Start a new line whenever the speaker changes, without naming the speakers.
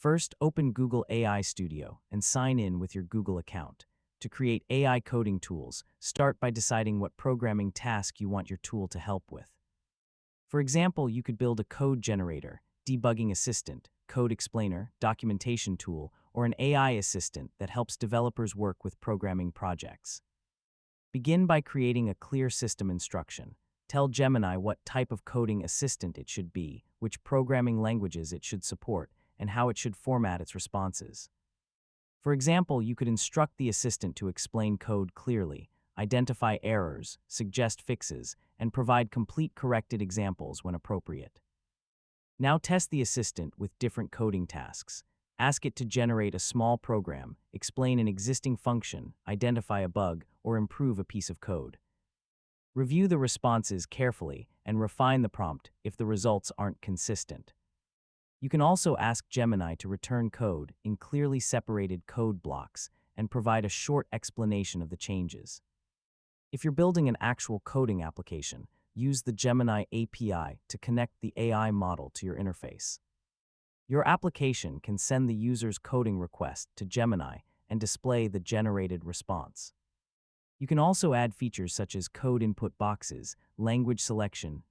First, open Google AI Studio and sign in with your Google account. To create AI coding tools, start by deciding what programming task you want your tool to help with. For example, you could build a code generator, debugging assistant, code explainer, documentation tool, or an AI assistant that helps developers work with programming projects. Begin by creating a clear system instruction. Tell Gemini what type of coding assistant it should be, which programming languages it should support, and how it should format its responses. For example, you could instruct the assistant to explain code clearly, identify errors, suggest fixes, and provide complete corrected examples when appropriate. Now test the assistant with different coding tasks. Ask it to generate a small program, explain an existing function, identify a bug, or improve a piece of code. Review the responses carefully and refine the prompt if the results aren't consistent. You can also ask Gemini to return code in clearly separated code blocks and provide a short explanation of the changes. If you're building an actual coding application, use the Gemini API to connect the AI model to your interface. Your application can send the user's coding request to Gemini and display the generated response. You can also add features such as code input boxes, language selection,